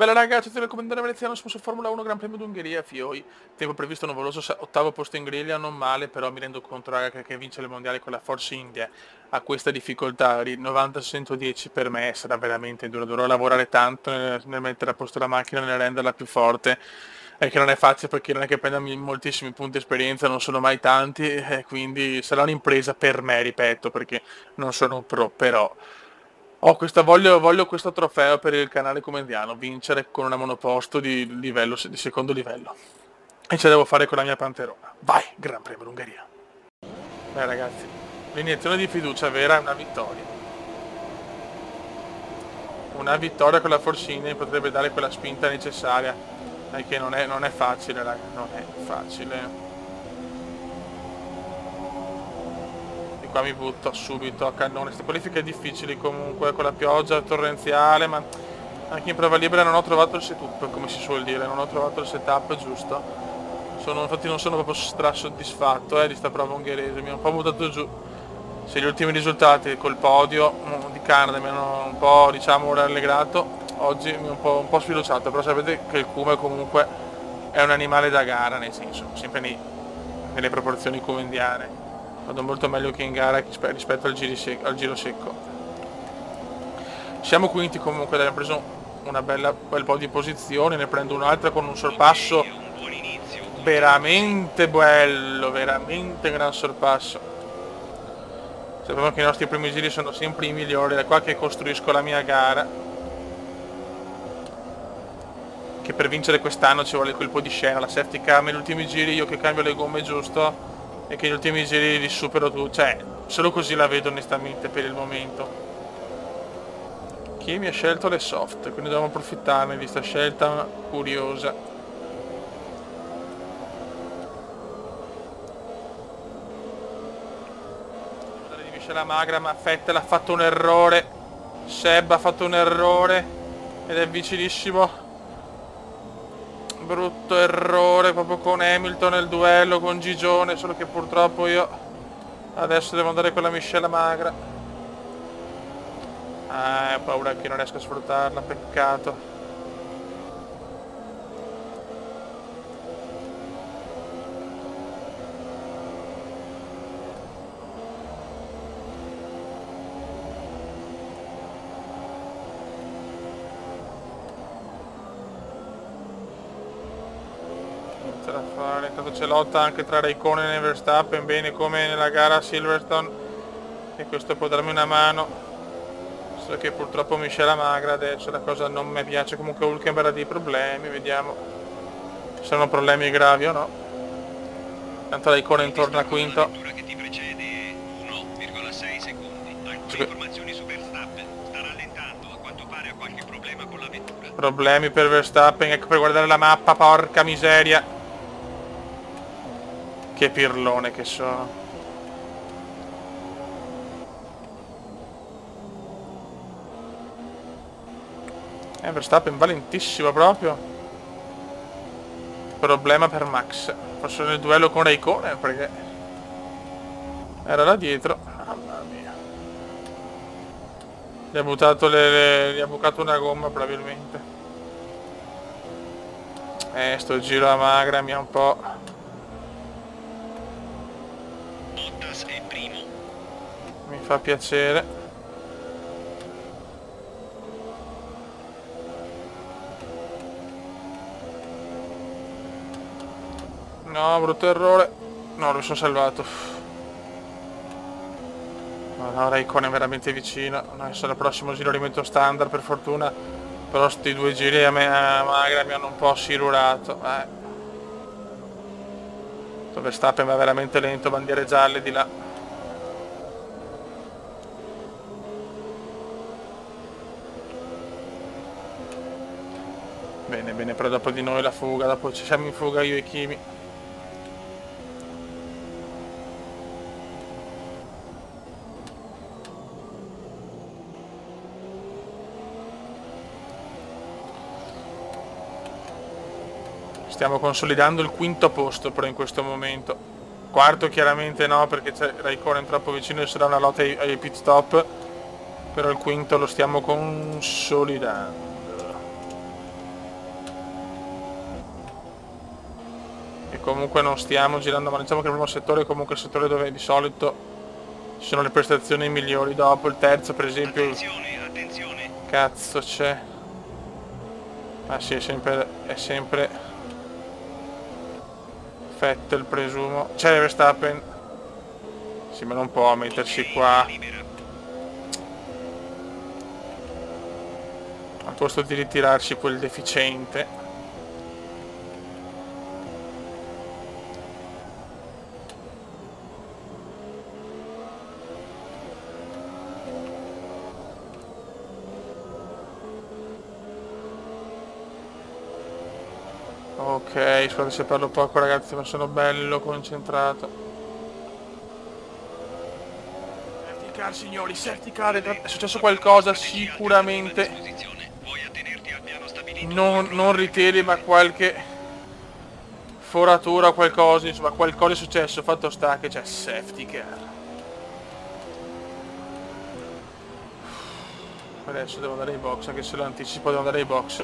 Bella ragazzi, telecomandante veneziano, sponsor Formula 1 Gran Premio d'Ungheria, Fioi. Tempo previsto nuvoloso, ottavo posto in griglia, non male, però mi rendo conto raga che vince le mondiali con la Force India a questa difficoltà, 90-110 per me sarà veramente duro, dovrò lavorare tanto nel mettere a posto la macchina, nel renderla più forte, e che non è facile perché non è che prenda moltissimi punti esperienza, non sono mai tanti, e quindi sarà un'impresa per me, ripeto, perché non sono un pro, però... voglio questo trofeo per il canale comendiano, vincere con una monoposto di secondo livello. E ce la devo fare con la mia Panterona. Vai, Gran Premio d'Ungheria. Beh ragazzi, l'iniezione di fiducia vera è una vittoria. Una vittoria con la Forcini potrebbe dare quella spinta necessaria. Che non è facile, raga, non è facile. Qua mi butto subito a cannone. Queste qualifiche difficili comunque, con la pioggia torrenziale, ma anche in prova libera non ho trovato il setup, come si suol dire, non ho trovato il setup giusto. Infatti non sono proprio strasoddisfatto di sta prova ungherese, mi ha un po' buttato giù. Se gli ultimi risultati col podio di Canada mi hanno un po', diciamo, rallegrato, oggi mi è un po' sfiduciato, però sapete che il Kuma comunque è un animale da gara, nel senso, sempre nelle proporzioni comendiane. Vado molto meglio che in gara rispetto al giro secco. Siamo quinti comunque, abbiamo preso bel po' di posizioni, ne prendo un'altra con un sorpasso veramente bello, veramente gran sorpasso. Sappiamo che i nostri primi giri sono sempre i migliori, da qua che costruisco la mia gara. Che per vincere quest'anno ci vuole il colpo di scena, la safety car negli ultimi giri, io che cambio le gomme giusto e che negli ultimi giri li supero tu, cioè solo così la vedo onestamente per il momento. Chi mi ha scelto le soft, quindi dobbiamo approfittarne di questa scelta curiosa. Di Michela Magra, ma Vettel ha fatto un errore, Seb ha fatto un errore ed è vicinissimo. Brutto errore proprio con Hamilton nel duello con Gigione, solo che purtroppo io adesso devo andare con la miscela magra. Ho paura che non riesco a sfruttarla, peccato. Da fare, intanto c'è lotta anche tra Raikkonen e Verstappen, bene come nella gara a Silverstone, e questo può darmi una mano, so che purtroppo Michela magra adesso, la cosa non mi piace. Comunque Hülkenberg ha dei problemi, vediamo se sono problemi gravi o no. Tanto Raikkonen torna quinto. Che ti precede 1,6 secondi. Alcune informazioni su Verstappen, sta rallentando, a quanto pare ha qualche problema con la vettura. Problemi per Verstappen, ecco per guardare la mappa, porca miseria. Che pirlone che sono. Verstappen valentissimo proprio. Problema per Max. Forse nel duello con Raikkonen perché era là dietro. Mamma mia. Gli ha buttato gli ha bucato una gomma probabilmente. Sto giro a magra mi ha un po'... Mi fa piacere. No, brutto errore. No, lo sono salvato. Ma no, Raikkonen è veramente vicino. Adesso al prossimo giro rimetto standard per fortuna. Però sti due giri a magra mi hanno un po' silurato. Verstappen va veramente lento, bandiere gialle di là. Bene, bene, però dopo di noi la fuga, dopo ci siamo in fuga io e Kimi. Stiamo consolidando il quinto posto però in questo momento. Quarto chiaramente no, perché c'è Raikkonen troppo vicino e sarà una lotta ai pit stop. Però il quinto lo stiamo consolidando. comunque non stiamo girando, ma diciamo che il primo settore è comunque il settore dove di solito ci sono le prestazioni migliori. Dopo il terzo per esempio... Attenzione, attenzione. Cazzo c'è? Ah sì, è sempre Vettel presumo. C'è Verstappen. Sì, ma non può mettersi qua. Al posto di ritirarci quel deficiente. Ok, scusate se parlo poco ragazzi, ma sono bello concentrato. Safety car signori, safety car, è successo qualcosa sicuramente. Non ritiri, ma qualche foratura o qualcosa, insomma qualcosa è successo, fatto sta che c'è safety car. Adesso devo andare ai box, anche se lo anticipo devo andare ai box.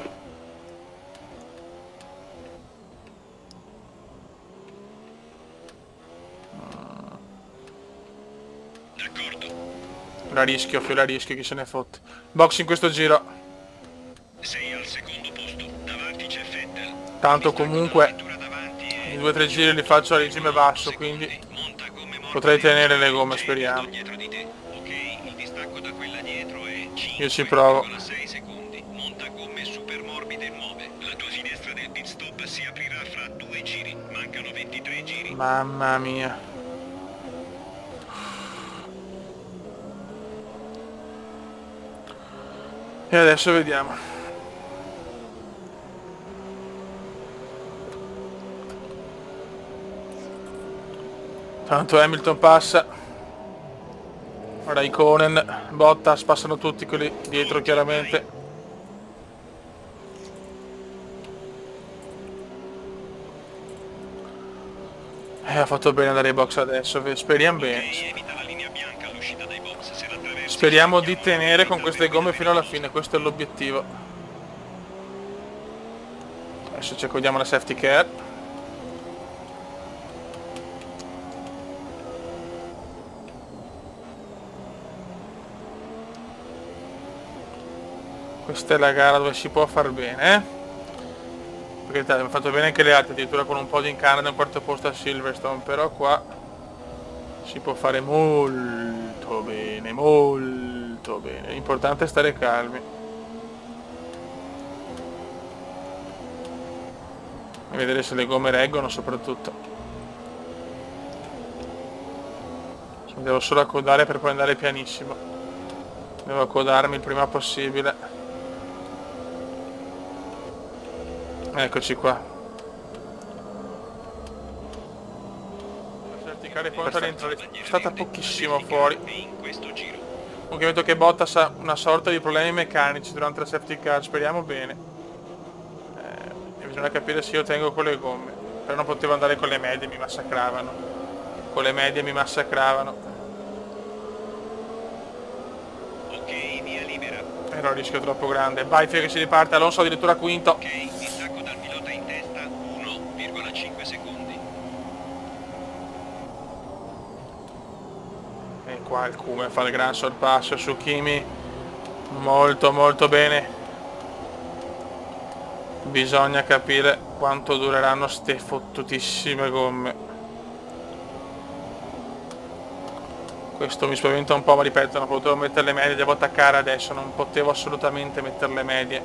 Fiora rischio, chi se ne fotte. Box in questo giro. Sei al secondo posto, davanti c'è Vettel. Tanto comunque i 2 o 3 giri li faccio a regime basso, quindi potrei tenere le gomme, speriamo. Io ci provo. Monta gomme super morbide e nuove. La tua finestra del pit stop si aprirà fra 2 giri. Mancano 23 giri. Mamma mia. E adesso vediamo. Tanto Hamilton passa. Raikkonen, Bottas, passano tutti quelli dietro chiaramente. Ha fatto bene andare ai box adesso, speriamo bene. Speriamo di tenere con queste gomme fino alla fine, questo è l'obiettivo. Adesso ci accogliamo la safety car. Questa è la gara dove si può far bene, eh? Perché abbiamo fatto bene anche le altre, addirittura con un po' di Canada, un quarto posto a Silverstone, però qua si può fare molto bene, molto bene. L'importante è stare calmi. E vedere se le gomme reggono soprattutto. Mi devo solo accodare per poi andare pianissimo. Devo accodarmi il prima possibile. Eccoci qua. La verticale pronta ad entrare, è stata pochissimo fuori. Comunque vedo che Bottas ha una sorta di problemi meccanici durante la safety car, speriamo bene. E bisogna capire se io tengo con le gomme. Però non potevo andare con le medie, mi massacravano. Con le medie mi massacravano. Ok, via libera. Era un rischio troppo grande. Vai, figa che si riparte, Alonso addirittura quinto. Ok, distacco dal pilota in testa, 1,5 secondi. E qua il Come fa il gran sorpasso su Kimi. Molto molto bene. Bisogna capire quanto dureranno ste fottutissime gomme. Questo mi spaventa un po', ma ripeto, non potevo mettere le medie, devo attaccare adesso, non potevo assolutamente mettere le medie.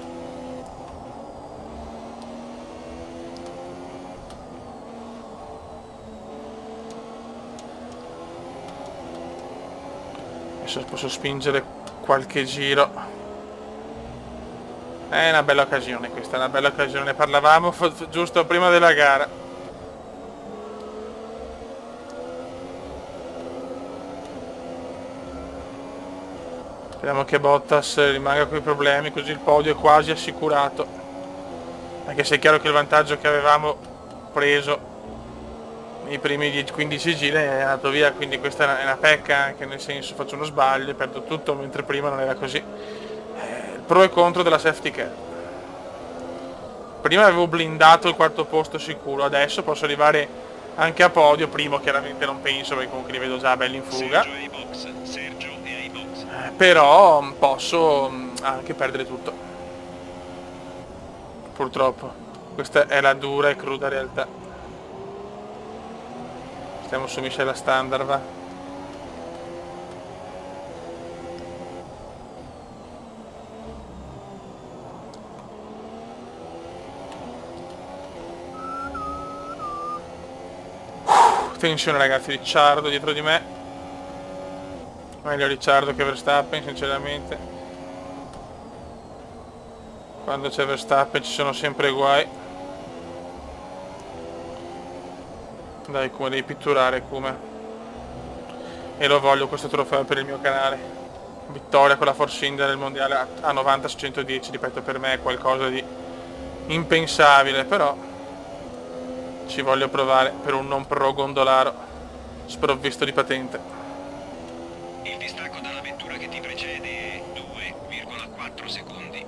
Adesso posso spingere qualche giro. È una bella occasione questa, è una bella occasione, ne parlavamo giusto prima della gara. Speriamo che Bottas rimanga con i problemi, così il podio è quasi assicurato. Anche se è chiaro che il vantaggio che avevamo preso nei primi 15 giri è andato via, quindi questa è una pecca, anche nel senso faccio uno sbaglio e perdo tutto, mentre prima non era così. Il pro e contro della safety car. Prima avevo blindato il quarto posto sicuro, adesso posso arrivare anche a podio. Primo chiaramente non penso, perché comunque li vedo già belli in fuga. Però posso anche perdere tutto. Purtroppo. Questa è la dura e cruda realtà. Stiamo su miscela standard, va. Tensione ragazzi, Ricciardo dietro di me. Meglio Ricciardo che Verstappen, sinceramente. Quando c'è Verstappen ci sono sempre guai. Dai Come, devi pitturare Come. E lo voglio questo trofeo per il mio canale. Vittoria con la Force India nel mondiale a 90 su 110, ripeto, per me è qualcosa di impensabile, però ci voglio provare per un non pro gondolaro sprovvisto di patente. Il distacco dalla vettura che ti precede è 2,4 secondi.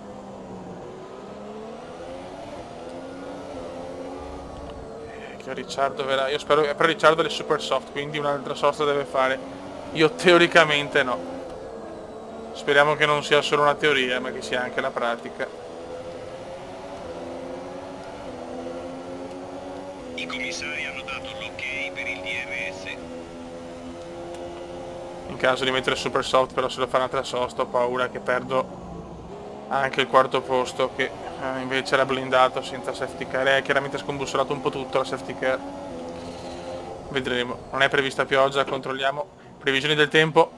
Che Ricciardo verrà. Io spero, però Ricciardo è super soft, quindi un'altra sosta deve fare. Io teoricamente no. Speriamo che non sia solo una teoria, ma che sia anche la pratica. I commissari hanno dato l'ok per il DRS. In caso di mettere super soft, però se lo fa un'altra sosta ho paura che perdo anche il quarto posto, che invece era blindato senza safety car. È chiaramente scombussolato un po' tutto la safety car. Vedremo. Non è prevista pioggia, controlliamo. Previsioni del tempo.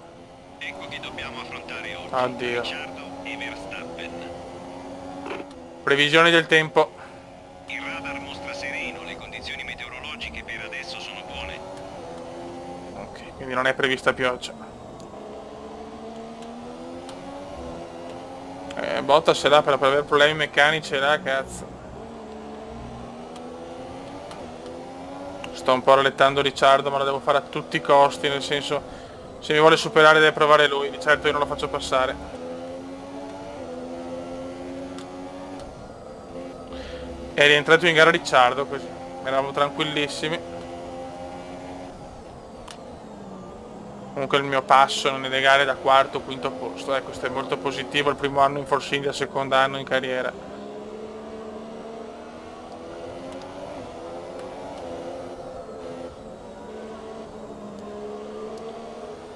Ecco che dobbiamo affrontare oggi. Addio. Ricciardo e Verstappen. Previsioni del tempo. Il radar mostra sereno, le condizioni meteorologiche per adesso sono buone. Ok, quindi non è prevista pioggia. Bottas ce l'ha, per avere problemi meccanici ce l'ha, cazzo. Sto un po' rallentando Ricciardo, ma lo devo fare a tutti i costi, nel senso, se mi vuole superare deve provare lui, di certo io non lo faccio passare. È rientrato in gara Ricciardo, così eravamo tranquillissimi. Comunque il mio passo nelle gare da quarto o quinto posto, questo è molto positivo, il primo anno in Force India, il secondo anno in carriera.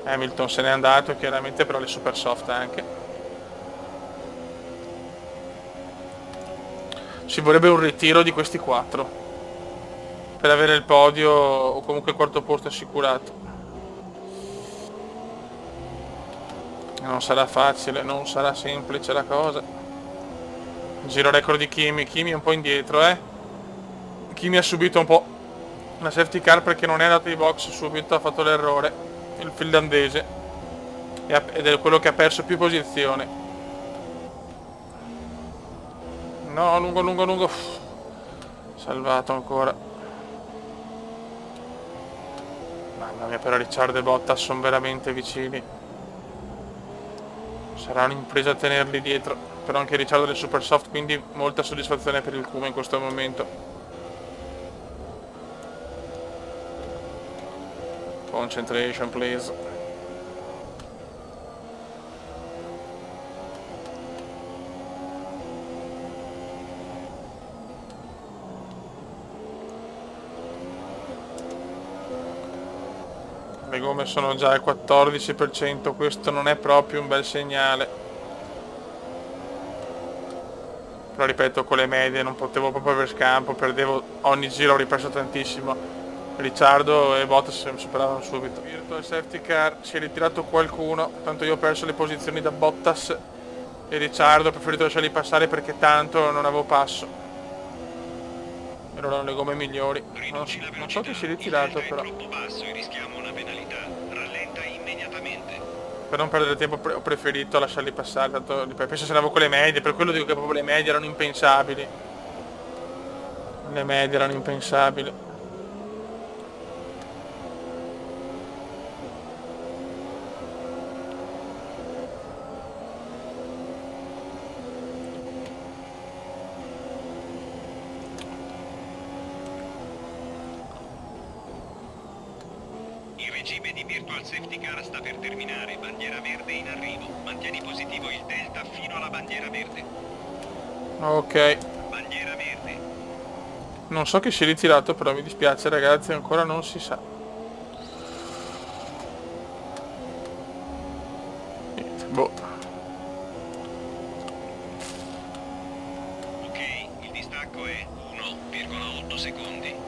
Hamilton se n'è andato chiaramente, però le super soft anche. Ci vorrebbe un ritiro di questi 4 per avere il podio o comunque il quarto posto assicurato. Non sarà facile, non sarà semplice la cosa. Giro record di Kimi. Kimi è un po' indietro, Kimi ha subito un po' una safety car perché non è andato ai box subito, ha fatto l'errore il finlandese ed è quello che ha perso più posizione. No, lungo. Salvato ancora. Mamma mia, però Ricciardo e Bottas sono veramente vicini. Sarà un'impresa tenerli dietro. Però anche Ricciardo è super soft, quindi molta soddisfazione per il Kuma in questo momento. Concentration, please. Le gomme sono già al 14%, questo non è proprio un bel segnale. Però ripeto, con le medie non potevo proprio aver scampo, perdevo ogni giro, ho ripreso tantissimo. Ricciardo e Bottas mi superavano subito. Virtual safety car, si è ritirato qualcuno, tanto io ho perso le posizioni da Bottas e Ricciardo, ho preferito lasciarli passare perché tanto non avevo passo. Erano le gomme migliori. Non so che si è ritirato però. Per non perdere tempo ho preferito lasciarli passare, tanto penso se andavo con le medie, per quello dico che proprio le medie erano impensabili. Le medie erano impensabili. regime di Virtual Safety Car sta per terminare. Bandiera verde in arrivo. Mantieni positivo il delta fino alla bandiera verde. Ok. Bandiera verde. Non so che si è ritirato, però mi dispiace ragazzi, ancora non si sa. Niente, boh. Ok, il distacco è 1,8 secondi.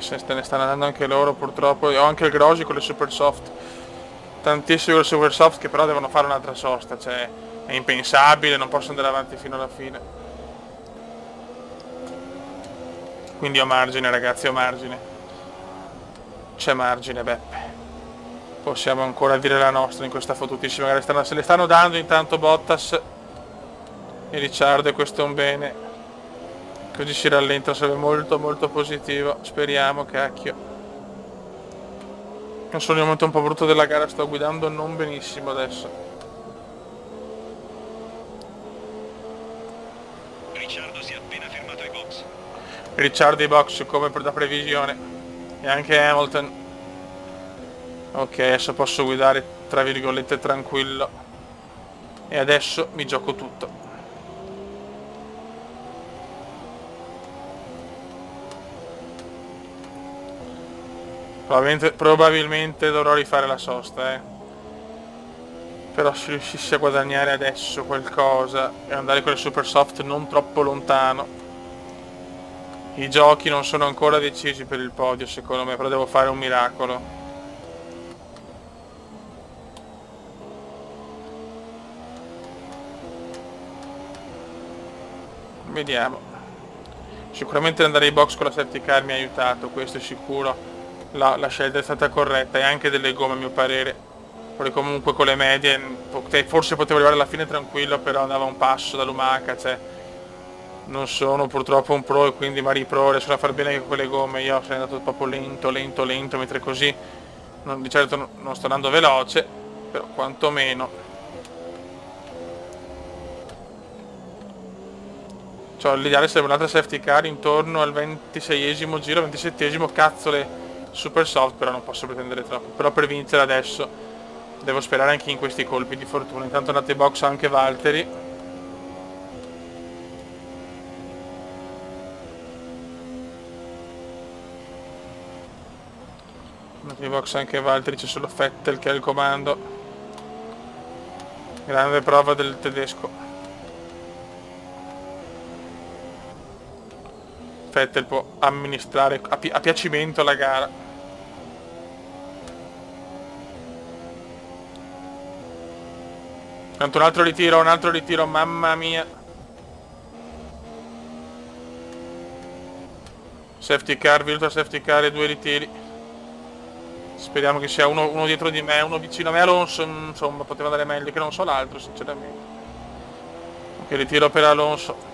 Se ne stanno andando anche loro purtroppo. Ho anche il Grossi con le super soft. Tantissime con le super soft che però devono fare un'altra sosta. Cioè è impensabile, non posso andare avanti fino alla fine. Quindi ho margine ragazzi, ho margine. C'è margine Beppe. Possiamo ancora dire la nostra in questa fottutissima gara. Se le stanno dando intanto Bottas e Ricciardo e questo è un bene. Così si rallenta, sarebbe molto molto positivo. Speriamo, cacchio. Non sono il momento un po' brutto della gara, sto guidando non benissimo adesso. Ricciardo si è appena fermato ai box. Ricciardo ai box come da previsione. E anche Hamilton. Ok, adesso posso guidare tra virgolette tranquillo. E adesso mi gioco tutto. Probabilmente dovrò rifare la sosta, Però se riuscissi a guadagnare adesso qualcosa e andare con le super soft non troppo lontano. I giochi non sono ancora decisi per il podio secondo me, però devo fare un miracolo. Vediamo. Sicuramente andare ai box con la safety car mi ha aiutato, questo è sicuro. La scelta è stata corretta e anche delle gomme a mio parere, poi comunque con le medie forse potevo arrivare alla fine tranquillo, però andava un passo da lumaca, cioè non sono purtroppo un pro e quindi magari i pro riescono a far bene anche quelle gomme, io sono andato proprio lento mentre così di certo non sto andando veloce, però quantomeno cioè l'ideale sarebbe un'altra safety car intorno al 26esimo giro, 27esimo, cazzo le super soft, però non posso pretendere troppo. Però per vincere adesso devo sperare anche in questi colpi di fortuna. Intanto è andato in box anche Valtteri. È andato in box anche Valtteri, c'è solo Vettel che ha il comando. Grande prova del tedesco. Vettel può amministrare a piacimento la gara. Tanto un altro ritiro, mamma mia. Safety car, virtual safety car e 2 ritiri. Speriamo che sia uno dietro di me, uno vicino a me. Alonso, insomma, poteva andare meglio, che non so l'altro, sinceramente. Ok, ritiro per Alonso.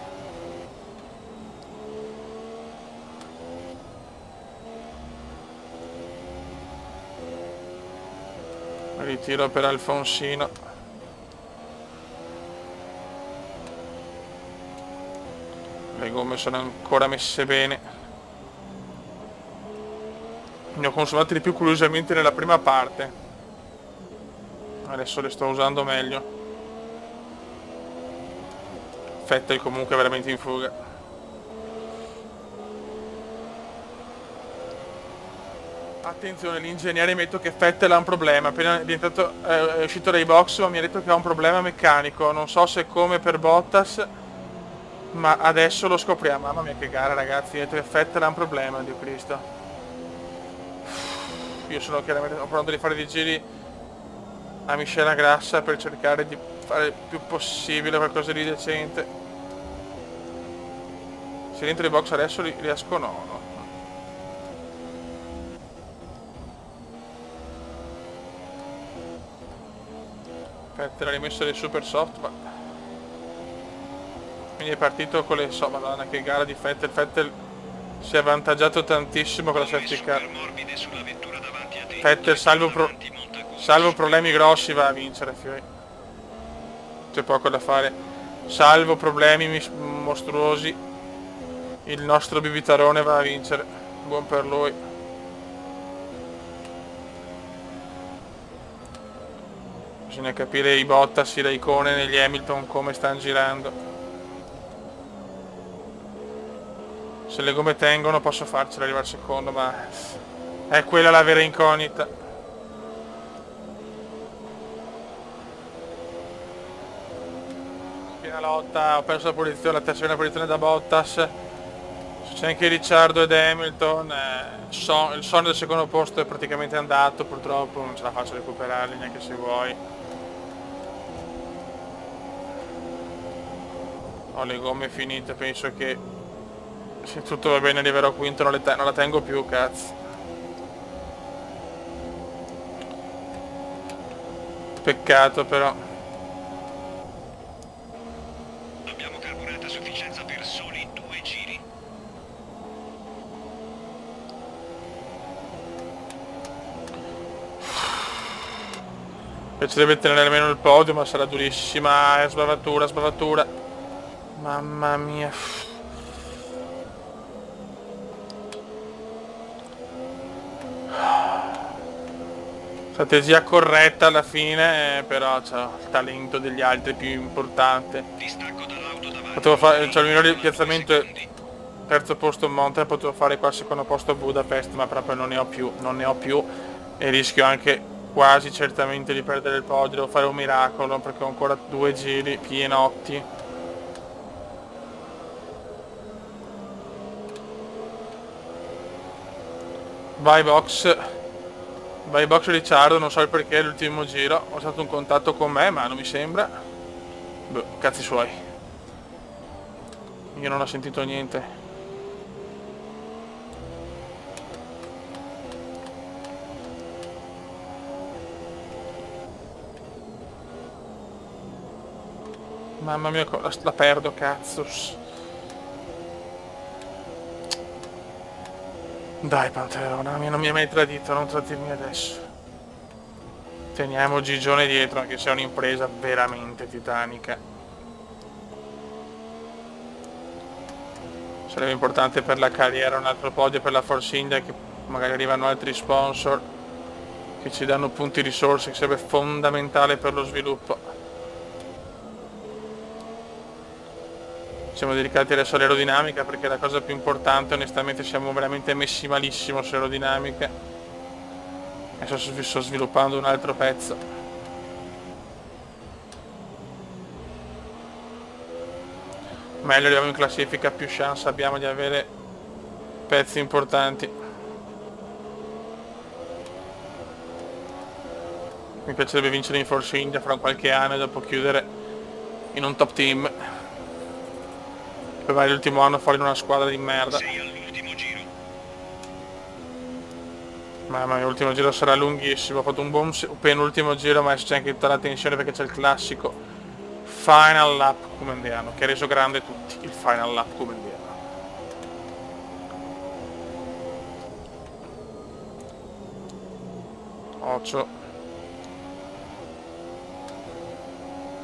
Ritiro per Alfonsino. Le gomme sono ancora messe bene. Ne ho consumate di più curiosamente nella prima parte. Adesso le sto usando meglio. Vettel comunque è veramente in fuga. Attenzione, l'ingegnere mi ha detto che Vettel ha un problema. Appena è uscito dai box ma mi ha detto che ha un problema meccanico. Non so se come per Bottas, ma adesso lo scopriamo. Mamma mia che gara ragazzi, mi ha detto che Vettel ha un problema, Dio Cristo. Io sono chiaramente provando di fare dei giri a miscela grassa per cercare di fare il più possibile qualcosa di decente. Se rientro in box adesso riesco no. Vettel ha rimesso le super soft, ma quindi è partito con le madonna che gara di Vettel. Vettel si è avvantaggiato tantissimo con la safety car. Vettel salvo problemi grossi va a vincere, Fiori. C'è poco da fare. Salvo problemi mostruosi il nostro bibitarone va a vincere. Buon per lui. Bisogna capire i Bottas, i Raikkonen e gli Hamilton come stanno girando. Se le gomme tengono posso farcela arrivare al secondo, ma è quella la vera incognita. Piena lotta, ho perso la posizione, la terza posizione da Bottas. C'è anche Ricciardo ed Hamilton. Il sonno del secondo posto è praticamente andato, purtroppo non ce la faccio a recuperarli neanche se vuoi. Ho le gomme finite, penso che se tutto va bene arriverò quinto, non la tengo più, cazzo. Peccato però. Abbiamo carburante a sufficienza per soli 2 giri. Piacerebbe tenere almeno il podio, ma sarà durissima. Sbavatura, sbavatura. Mamma mia. Strategia corretta alla fine, però c'è il talento degli altri più importante. Distacco dall'auto davanti. Potevo fare, cioè il migliore piazzamento, terzo posto a Monza, potevo fare qua il secondo posto a Budapest, ma proprio non ne ho più e rischio anche quasi certamente di perdere il podio. Devo fare un miracolo perché ho ancora 2 giri pienotti. Vai box Ricciardo, non so il perché l'ultimo giro ho stato un contatto con me, ma non mi sembra. Boh, cazzi suoi. Io non ho sentito niente. Mamma mia, la perdo, cazzo. Dai Panterona, non mi hai mai tradito, non tradirmi adesso. Teniamo Gigione dietro, anche se è un'impresa veramente titanica. Sarebbe importante per la carriera un altro podio per la Force India, che magari arrivano altri sponsor che ci danno punti risorse, che sarebbe fondamentale per lo sviluppo. Siamo dedicati adesso all'aerodinamica perché è la cosa più importante, onestamente siamo veramente messi malissimo su aerodinamica. Adesso sto sviluppando un altro pezzo. Meglio arriviamo in classifica, più chance abbiamo di avere pezzi importanti. Mi piacerebbe vincere in Force India fra qualche anno e dopo chiudere in un top team. Per fare l'ultimo anno fuori in una squadra di merda. Sei all'ultimo giro. Mamma mia, l'ultimo giro sarà lunghissimo. Ho fatto un buon penultimo giro, ma c'è anche tutta la tensione perché c'è il classico Final Lap Comendiano, che ha reso grande tutti, il Final Lap Comendiano. Occhio.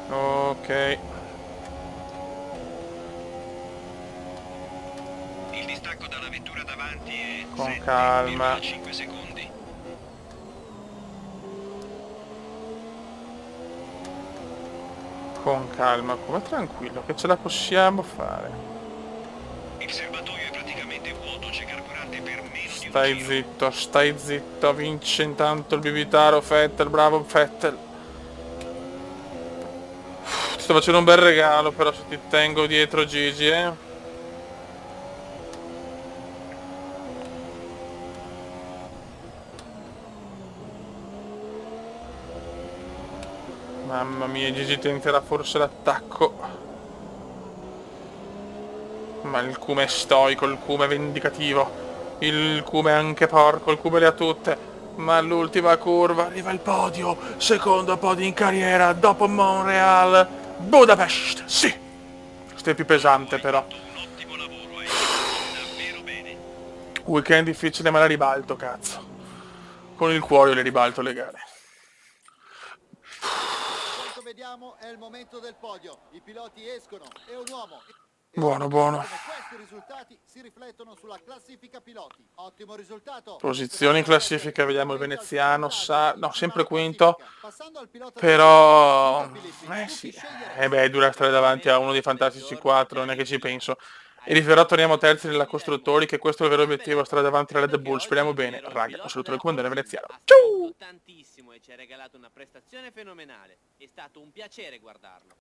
Ok. Il distacco dalla vettura davanti è Con calma. 7,5 secondi. Con calma, come tranquillo, che ce la possiamo fare. Il serbatoio è praticamente vuoto, c'è carburante per meno di un giro. Stai zitto, vince intanto il bibitaro Vettel, bravo Vettel. Ti sto facendo un bel regalo però se ti tengo dietro Gigi, Mamma mia, Gigi tenterà forse l'attacco. Ma il Cume è stoico, il Cume è vendicativo. Il Cume è anche porco, il Cume le ha tutte. Ma all'ultima curva arriva il podio. Secondo podio in carriera dopo Montreal. Budapest, sì. Questo è più pesante però. Un ottimo lavoro, hai fatto davvero bene. Weekend difficile ma la ribalto, cazzo. Con il cuore le ribalto le gare. Quanto vediamo è il momento del podio. I piloti escono e un uomo Buono, buono. Questi risultati si riflettono sulla classifica piloti. Ottimo risultato. Posizioni in classifica, vediamo il veneziano, no, sempre quinto, però, sì, è dura stare davanti a uno dei fantastici 4, non è che ci penso. E di Ferrari torniamo terzi nella costruttori, che questo è il vero obiettivo, stare davanti alla Red Bull, speriamo bene. Raga, un saluto dal comandante veneziano. Ciao! Tantissimo e ci ha regalato una prestazione fenomenale. È stato un piacere guardarlo.